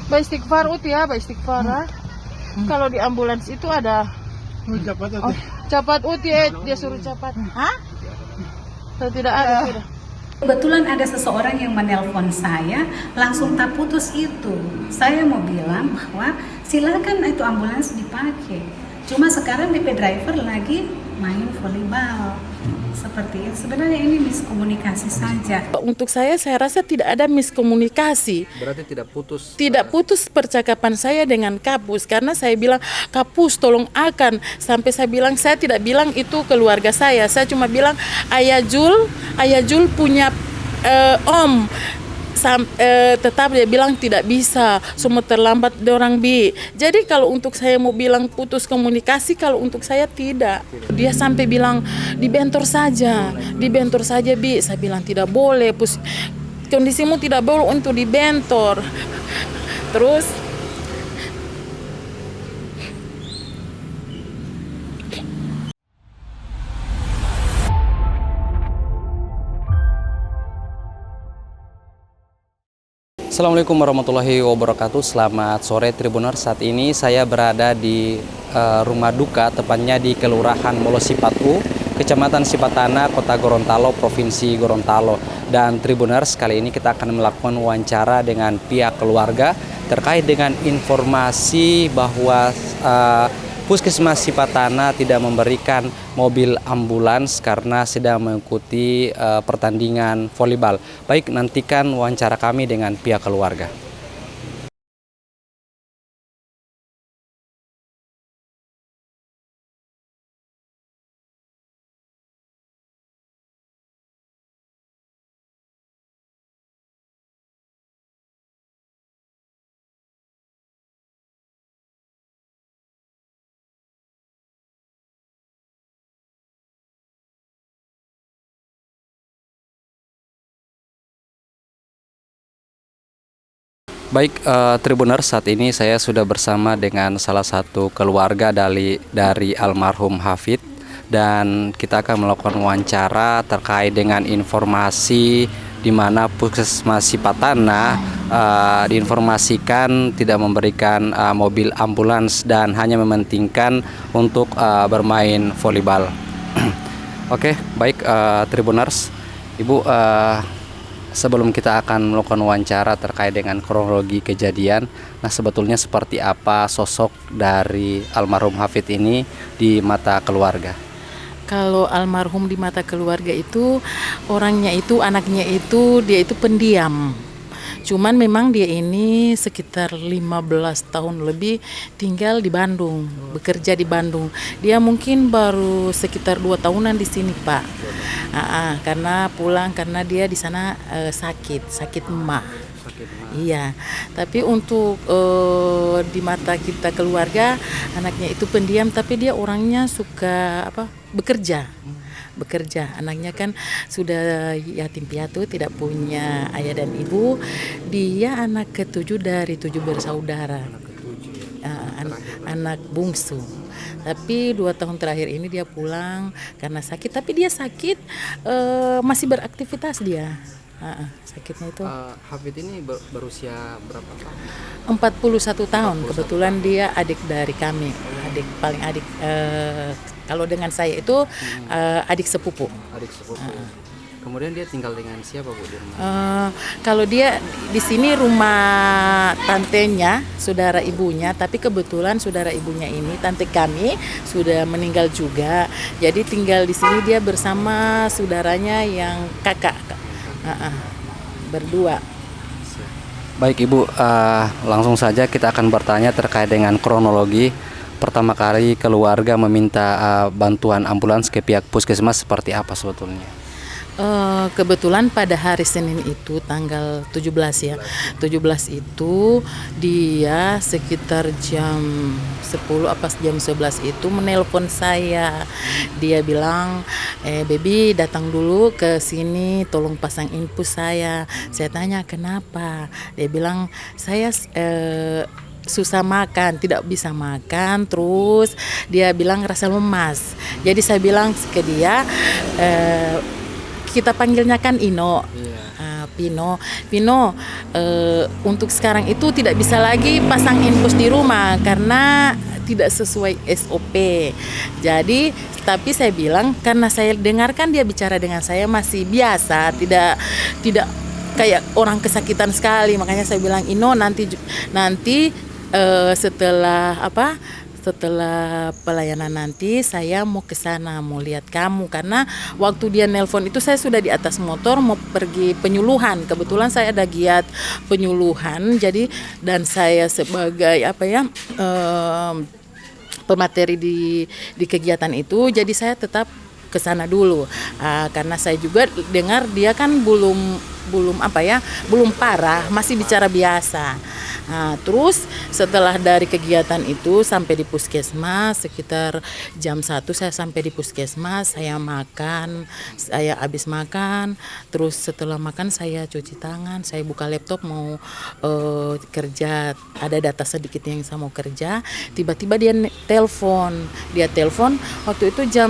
Baik istighfar ya, baik istighfar. Kalau di ambulans itu ada cepat dia suruh cepat. Hah? Tidak ada sudah. Kebetulan ada seseorang yang menelpon saya, langsung tak putus itu. Saya mau bilang bahwa silakan itu ambulans dipakai. Cuma sekarang DP driver lagi main volleyball. Seperti itu. Sebenarnya ini miskomunikasi saja. Untuk saya rasa tidak ada miskomunikasi. Berarti tidak putus? Tidak putus percakapan saya dengan Kapus. Karena saya bilang, Kapus tolong akan. Sampai saya bilang, saya tidak bilang itu keluarga saya. Saya cuma bilang, Ayah Jul punya om. Tetap dia bilang tidak bisa, semua terlambat dorang Bi. Jadi kalau untuk saya mau bilang putus komunikasi, kalau untuk saya tidak. Dia sampai bilang dibentor saja Bi. Saya bilang tidak boleh, kondisimu tidak boleh untuk dibentor. Terus Assalamualaikum warahmatullahi wabarakatuh. Selamat sore Tribuners. Saat ini saya berada di rumah duka, tepatnya di Kelurahan Molosipatu, Kecamatan Sipatana, Kota Gorontalo, Provinsi Gorontalo. Dan Tribuners, kali ini kita akan melakukan wawancara dengan pihak keluarga terkait dengan informasi bahwa Puskesmas Sipatana tidak memberikan mobil ambulans karena sedang mengikuti pertandingan volleyball. Baik, nantikan wawancara kami dengan pihak keluarga. Baik, Tribuners, saat ini saya sudah bersama dengan salah satu keluarga dari almarhum Hafid, dan kita akan melakukan wawancara terkait dengan informasi di mana Puskesmas Sipatana diinformasikan tidak memberikan mobil ambulans dan hanya mementingkan untuk bermain volleyball. Oke, baik, Tribuners, Ibu, sebelum kita akan melakukan wawancara terkait dengan kronologi kejadian, nah sebetulnya seperti apa sosok dari almarhum Hafid ini di mata keluarga? kalau almarhum di mata keluarga itu, orangnya itu, anaknya itu, dia itu pendiam. Cuman memang dia ini sekitar 15 tahun lebih tinggal di Bandung, bekerja di Bandung. Dia mungkin baru sekitar 2 tahunan di sini, Pak. Karena pulang karena dia di sana sakit emah. Iya, tapi untuk di mata kita keluarga, anaknya itu pendiam, tapi dia orangnya suka bekerja. Anaknya kan sudah yatim piatu, tidak punya ayah dan ibu. Dia anak ke-7 dari 7 bersaudara, anak bungsu. Tapi 2 tahun terakhir ini dia pulang karena sakit. Tapi dia sakit masih beraktivitas dia. Sakitnya itu. Hafid ini berusia berapa tahun? 41 tahun. Kebetulan dia adik dari kami, paling adik. Kalau dengan saya itu adik sepupu. Kemudian dia tinggal dengan siapa, Bu, di rumah? Kalau dia di sini rumah tantenya, saudara ibunya, tapi kebetulan saudara ibunya ini, tante kami sudah meninggal juga. Jadi tinggal di sini dia bersama saudaranya yang kakak. Berdua. Baik, Ibu, langsung saja kita akan bertanya terkait dengan kronologi. Pertama kali keluarga meminta bantuan ambulans ke pihak puskesmas seperti apa sebetulnya? Kebetulan pada hari Senin itu tanggal 17 ya. 17 itu dia sekitar jam 10 apa jam 11 itu menelpon saya. Dia bilang, "Baby datang dulu ke sini, tolong pasang infus saya." Saya tanya, "Kenapa?" Dia bilang, "Saya susah makan, tidak bisa makan, terus dia bilang rasa lemas." Jadi saya bilang ke dia, kita panggilnya kan Ino, Pino, untuk sekarang itu tidak bisa lagi pasang infus di rumah karena tidak sesuai SOP. Jadi, tapi saya bilang karena saya dengarkan dia bicara dengan saya masih biasa, tidak kayak orang kesakitan sekali. Makanya saya bilang, Ino nanti setelah pelayanan nanti saya mau ke sana mau lihat kamu, karena waktu dia nelpon itu saya sudah di atas motor mau pergi penyuluhan. Kebetulan saya ada giat penyuluhan, jadi dan saya sebagai pemateri di kegiatan itu, jadi saya tetap ke sana dulu. Karena saya juga dengar dia kan belum parah, masih bicara biasa. Terus setelah dari kegiatan itu sampai di puskesmas sekitar jam 1 saya sampai di puskesmas, saya habis makan, terus setelah makan saya cuci tangan, saya buka laptop mau kerja, ada data sedikit yang saya mau kerja, tiba-tiba dia telepon waktu itu jam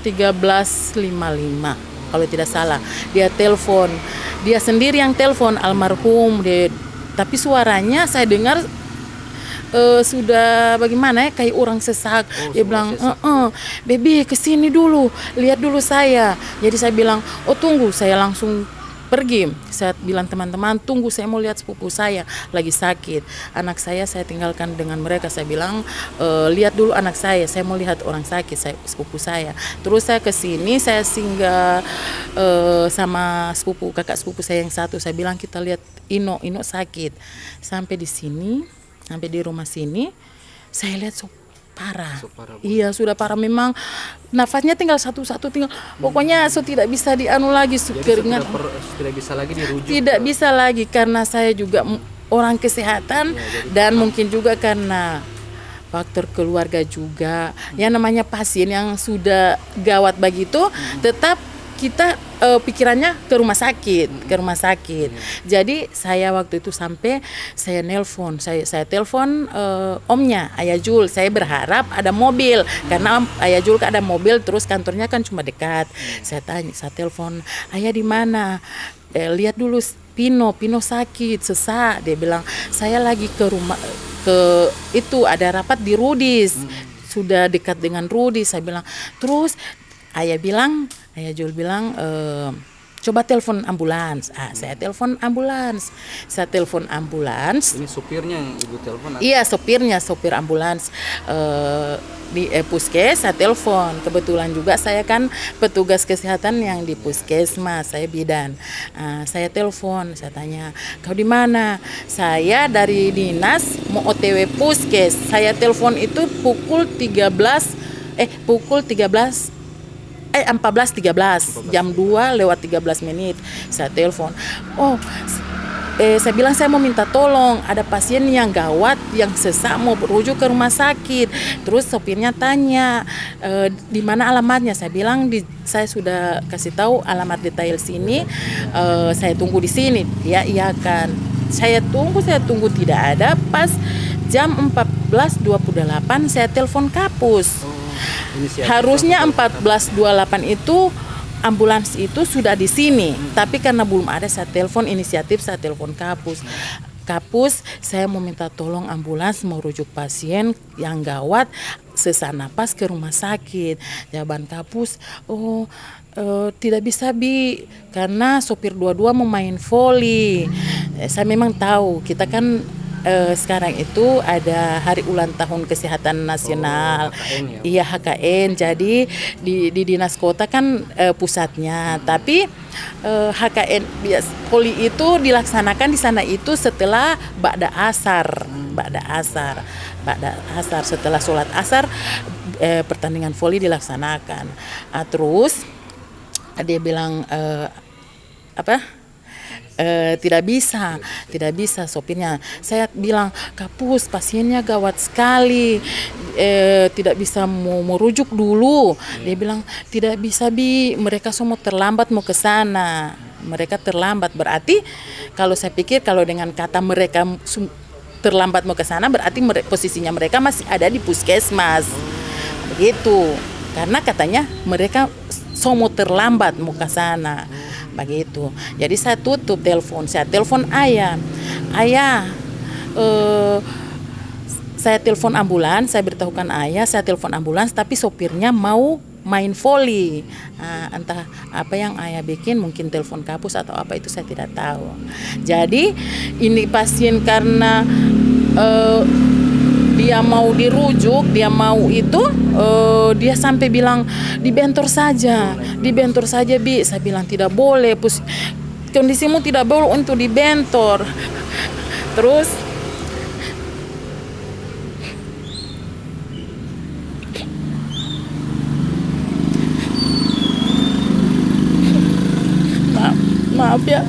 13.55 kalau tidak salah, dia telepon, dia sendiri yang telepon almarhum, tapi suaranya saya dengar sudah bagaimana ya, kayak orang sesak. Dia bilang, "Baby kesini dulu, lihat dulu saya." Jadi saya bilang, "Oh tunggu," saya langsung pergi. Saya bilang teman-teman, tunggu, saya mau lihat sepupu saya lagi sakit. Anak saya tinggalkan dengan mereka. Saya bilang, lihat dulu anak saya mau lihat orang sakit, sepupu saya. Terus saya ke sini, saya singgah sama kakak sepupu saya yang satu. Saya bilang kita lihat Ino sakit. Sampai di sini, sampai di rumah sini, saya lihat parah. Iya, sudah parah memang. Nafasnya tinggal satu-satu, pokoknya tidak bisa dianu lagi. Tidak bisa lagi dirujuk. Tidak bisa lagi karena saya juga orang kesehatan dan mungkin juga karena faktor keluarga juga. Yang namanya pasien yang sudah gawat begitu, tetap kita pikirannya ke rumah sakit. Jadi saya waktu itu sampai saya nelpon, saya telepon omnya Ayah Jul. Saya berharap ada mobil karena Ayah Jul ada mobil, terus kantornya kan cuma dekat. Saya telepon, "Ayah di mana? Lihat dulu Pino sakit, sesak." Dia bilang, "Saya lagi ke rumah, itu ada rapat di Rudis." Sudah dekat dengan Rudis. Saya bilang, terus Ayah Jul bilang, "Coba telepon ambulans." Saya telepon ambulans. Ini supirnya yang ibu telepon? Iya, sopir ambulans di puskes. Saya telepon. Kebetulan juga saya kan petugas kesehatan yang di puskesmas, saya bidan. Saya telepon, saya tanya, "Kau di mana?" "Saya dari dinas mau OTW puskes." Saya telepon itu pukul 14.13, jam 2:13. Saya telepon. Saya bilang saya mau minta tolong, ada pasien yang gawat, yang sesak mau berujuk ke rumah sakit. Terus sopirnya tanya, "Di mana alamatnya?" Saya bilang saya sudah kasih tahu alamat detail sini. Saya tunggu di sini. Dia iyakan. Saya tunggu tidak ada. Pas jam 14.28 saya telepon Kapus. Harusnya 14.28 itu ambulans itu sudah di sini, tapi karena belum ada, saya telepon Kapus, saya mau minta tolong ambulans mau rujuk pasien yang gawat sesak napas ke rumah sakit. Jawaban Kapus, tidak bisa Bi, karena sopir dua-dua mau main voli. Saya memang tahu, kita kan sekarang itu ada hari ulang tahun kesehatan nasional, HKN ya? Iya HKN, jadi di dinas kota kan pusatnya, tapi HKN poli itu dilaksanakan di sana itu setelah ba'da asar, setelah sholat asar pertandingan voli dilaksanakan. Terus dia bilang tidak bisa sopirnya. Saya bilang, "Kapus, pasiennya gawat sekali, tidak bisa mau rujuk dulu." Dia bilang, "Tidak bisa Bi, mereka semua terlambat mau ke sana." Mereka terlambat berarti kalau saya pikir kalau dengan kata mereka terlambat mau ke sana berarti posisinya mereka masih ada di puskesmas. Begitu. Karena katanya mereka somo terlambat mau ke sana begitu. Jadi saya tutup telepon, saya telepon ayah, saya telepon ambulans, saya beritahukan ayah, saya telepon ambulans, tapi sopirnya mau main voli. Entah apa yang ayah bikin, mungkin telepon kapus atau apa itu saya tidak tahu. Jadi ini pasien karena dia mau dirujuk, dia mau itu, dia sampai bilang dibentor saja Bi. Saya bilang tidak boleh, kondisimu tidak boleh untuk dibentor. Terus maaf ya,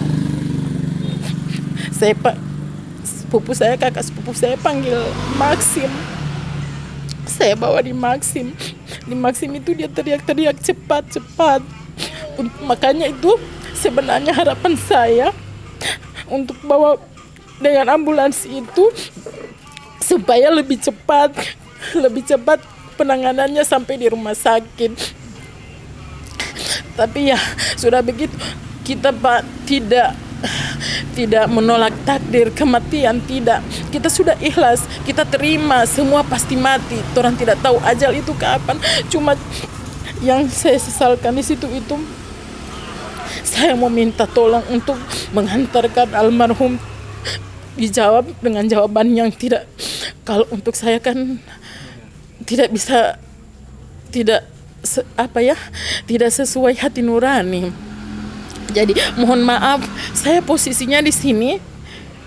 kakak sepupu saya panggil Maxim. Saya bawa di Maxim itu dia teriak-teriak cepat. Makanya itu sebenarnya harapan saya untuk bawa dengan ambulans itu supaya lebih cepat penanganannya sampai di rumah sakit. Tapi ya sudah begitu, kita Pak tidak menolak takdir kematian, tidak. Kita sudah ikhlas, kita terima semua pasti mati. Orang tidak tahu ajal itu kapan. Cuma yang saya sesalkan di situ itu, saya mau minta tolong untuk menghantarkan almarhum, dijawab dengan jawaban yang tidak. Kalau untuk saya kan tidak bisa, tidak sesuai hati nurani. Jadi mohon maaf, saya posisinya di sini,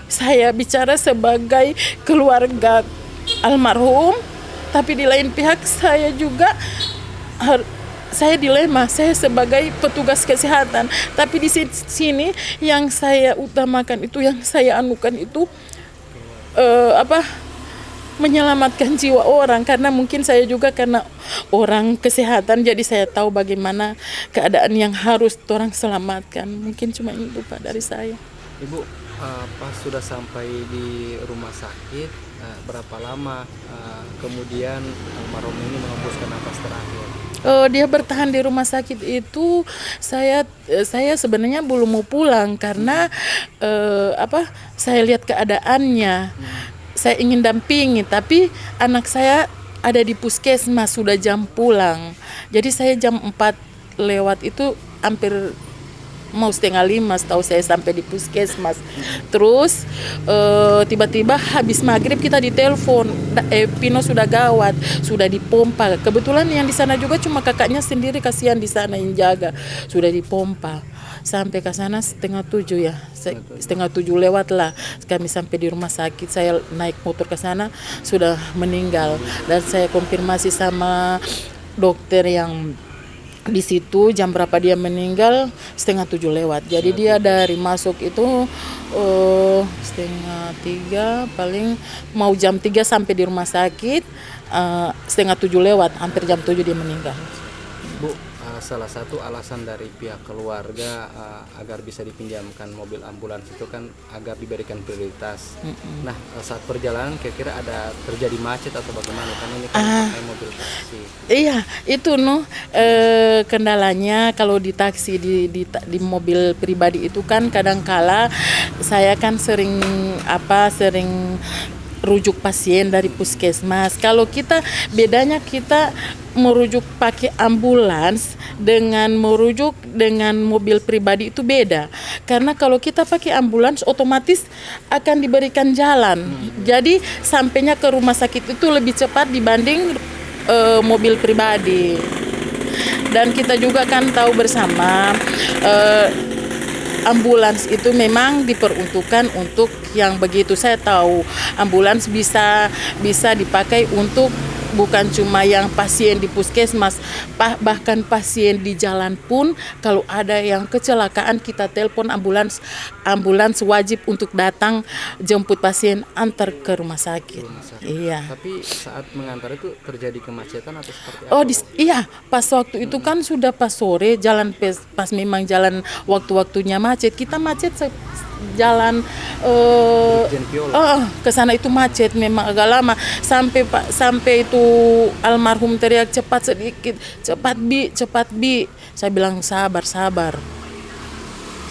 saya bicara sebagai keluarga almarhum, tapi di lain pihak saya juga saya dilema, saya sebagai petugas kesehatan. Tapi di sini yang saya utamakan itu, yang saya anukan itu menyelamatkan jiwa orang, karena mungkin saya juga karena orang kesehatan, jadi saya tahu bagaimana keadaan yang harus orang selamatkan. Mungkin cuma itu Pak dari saya. Ibu, pas sudah sampai di rumah sakit, berapa lama kemudian almarhum ini mengembuskan napas terakhir? Dia bertahan di rumah sakit itu, saya sebenarnya belum mau pulang karena saya lihat keadaannya. Saya ingin dampingi, tapi anak saya ada di puskesmas, sudah jam pulang. Jadi saya jam 4 lewat itu hampir mau 4:30 setahu saya sampai di puskesmas. Terus tiba-tiba habis maghrib kita ditelepon, Pino sudah gawat, sudah dipompa. Kebetulan yang di sana juga cuma kakaknya sendiri, kasihan di sana yang jaga. Sudah dipompa. Sampai ke sana 6:30 ya, 6:30 lewat lah kami sampai di rumah sakit. Saya naik motor ke sana, sudah meninggal. Dan saya konfirmasi sama dokter yang di situ jam berapa dia meninggal, 6:30 lewat. Jadi dia dari masuk itu 2:30, paling mau jam 3 sampai di rumah sakit, 6:30 lewat, hampir jam 7 dia meninggal. Bu, salah satu alasan dari pihak keluarga agar bisa dipinjamkan mobil ambulans itu kan agar diberikan prioritas. Nah, saat perjalanan kira-kira ada terjadi macet atau bagaimana? Kan ini kan pakai mobil taksi. Iya, itu kendalanya kalau di taksi, di mobil pribadi itu kan kadangkala saya kan sering rujuk pasien dari puskesmas. Kalau bedanya kita merujuk pakai ambulans dengan merujuk dengan mobil pribadi itu beda. Karena kalau kita pakai ambulans otomatis akan diberikan jalan. Jadi sampainya ke rumah sakit itu lebih cepat dibanding mobil pribadi. Dan kita juga kan tahu bersama ambulans itu memang diperuntukkan untuk yang begitu. Saya tahu ambulans bisa dipakai untuk bukan cuma yang pasien di puskesmas, bahkan pasien di jalan pun kalau ada yang kecelakaan kita telepon ambulans wajib untuk datang jemput pasien antar ke rumah sakit. Iya. Tapi saat mengantar itu terjadi kemacetan atau seperti apa? Iya, pas waktu itu kan sudah pas sore, jalan pas memang jalan waktu-waktunya macet. Kita macet jalan Irjen Piola. ke sana itu macet memang agak lama sampai itu almarhum teriak cepat sedikit, cepat bi. Saya bilang sabar.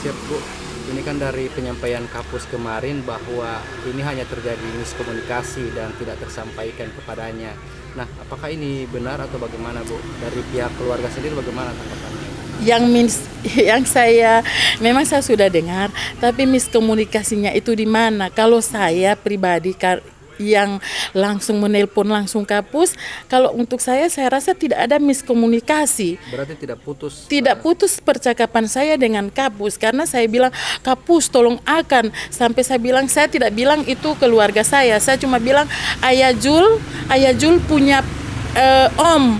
Siap Bu, ini kan dari penyampaian Kapus kemarin bahwa ini hanya terjadi miskomunikasi dan tidak tersampaikan kepadanya. Nah, apakah ini benar atau bagaimana Bu? Dari pihak keluarga sendiri bagaimana tanggapannya? Yang saya memang saya sudah dengar, tapi miskomunikasinya itu di mana? Kalau saya pribadi yang langsung menelpon langsung Kapus, kalau untuk saya rasa tidak ada miskomunikasi. Berarti tidak putus? Tidak putus percakapan saya dengan Kapus, karena saya bilang Kapus tolong akan, sampai saya bilang saya tidak bilang itu keluarga saya cuma bilang Ayah Jul punya om.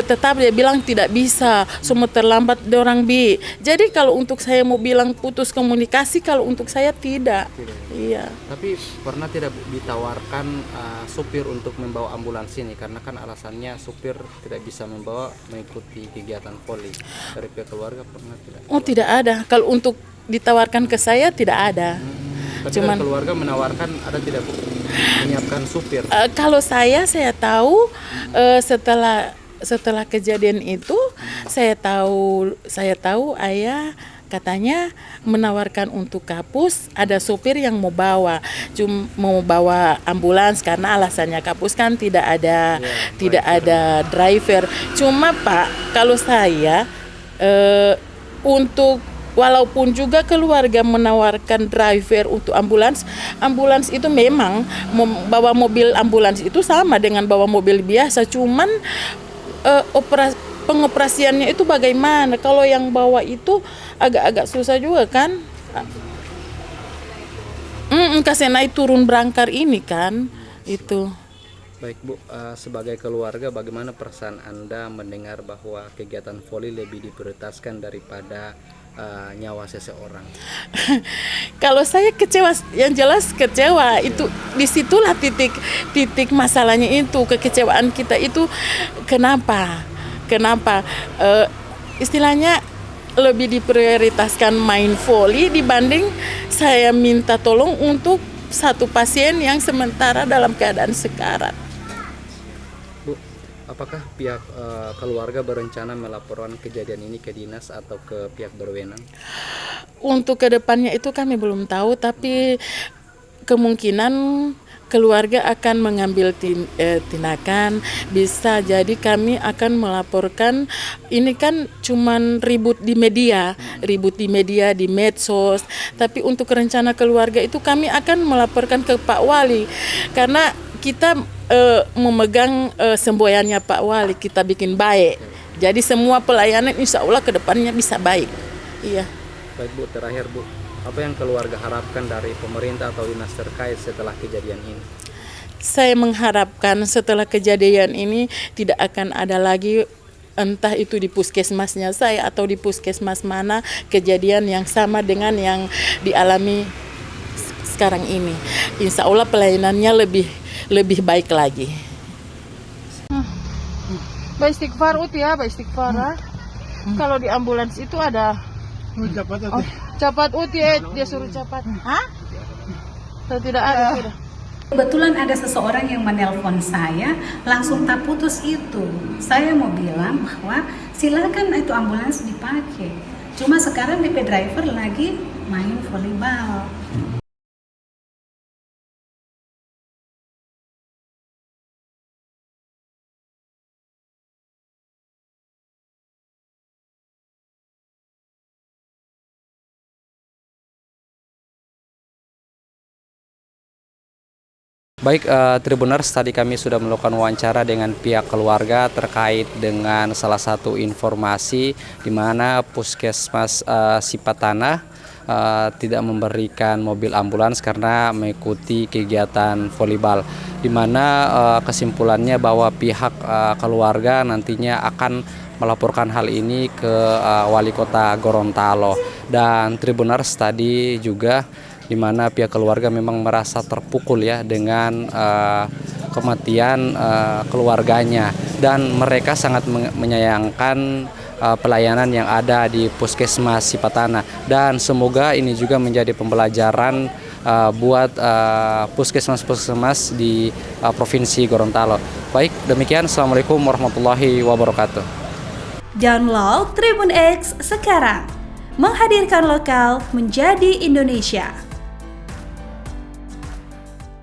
Tetap dia bilang tidak bisa, semua terlambat dorang bi. Jadi kalau untuk saya mau bilang putus komunikasi, kalau untuk saya tidak. Iya. Tapi pernah tidak ditawarkan supir untuk membawa ambulans ini, karena kan alasannya supir tidak bisa mengikuti kegiatan poli. Dari pihak keluarga pernah tidak? Oh tidak ada. Kalau untuk ditawarkan ke saya tidak ada. Tapi dari keluarga menawarkan ada tidak menyiapkan supir? Kalau saya tahu setelah kejadian itu saya tahu ayah katanya menawarkan untuk Kapus ada supir yang mau bawa ambulans, karena alasannya Kapus kan tidak ada driver. Cuma Pak, kalau saya untuk walaupun juga keluarga menawarkan driver untuk ambulans itu memang bawa mobil ambulans itu sama dengan bawa mobil biasa, cuman pengoperasiannya itu bagaimana? Kalau yang bawa itu agak susah juga kan? Kasih naik turun berangkar ini kan itu. Baik Bu, sebagai keluarga bagaimana perasaan Anda mendengar bahwa kegiatan voli lebih diprioritaskan daripada nyawa seseorang? Kalau saya kecewa, yang jelas kecewa. Itu disitulah titik masalahnya, itu kekecewaan kita itu kenapa istilahnya lebih diprioritaskan main voli dibanding saya minta tolong untuk satu pasien yang sementara dalam keadaan sekarat. Bu, apakah pihak keluarga berencana melaporkan kejadian ini ke dinas atau ke pihak berwenang? Untuk kedepannya itu kami belum tahu, tapi kemungkinan keluarga akan mengambil tindakan. Bisa jadi kami akan melaporkan. Ini kan cuman ribut di media, di medsos. Tapi untuk rencana keluarga itu kami akan melaporkan ke Pak Wali, karena kita memegang semboyannya Pak Wali, kita bikin baik. Jadi semua pelayanan insya Allah ke depannya bisa baik. Iya. Baik Bu, terakhir Bu, apa yang keluarga harapkan dari pemerintah atau dinas terkait setelah kejadian ini? Saya mengharapkan setelah kejadian ini tidak akan ada lagi, entah itu di puskesmasnya saya atau di puskesmas mana, kejadian yang sama dengan yang dialami sekarang ini. Insya Allah pelayanannya lebih baik lagi. Baik istighfar ya, baik istighfar. Kalau di ambulans itu ada cepat dia suruh cepat. Hah? Tidak ada sudah. Kebetulan ada seseorang yang menelpon saya, langsung tak putus itu. Saya mau bilang bahwa silakan itu ambulans dipakai. Cuma sekarang DP driver lagi main volleyball. Baik, Tribuners, tadi kami sudah melakukan wawancara dengan pihak keluarga terkait dengan salah satu informasi di mana Puskesmas Sipatana tidak memberikan mobil ambulans karena mengikuti kegiatan volleyball, di mana kesimpulannya bahwa pihak keluarga nantinya akan melaporkan hal ini ke Wali Kota Gorontalo. Dan Tribuners, tadi juga di mana pihak keluarga memang merasa terpukul ya dengan kematian keluarganya, dan mereka sangat menyayangkan pelayanan yang ada di Puskesmas Sipatana, dan semoga ini juga menjadi pembelajaran buat puskesmas-puskesmas di Provinsi Gorontalo. Baik, demikian. Assalamualaikum warahmatullahi wabarakatuh. Download Tribun X sekarang, menghadirkan lokal menjadi Indonesia.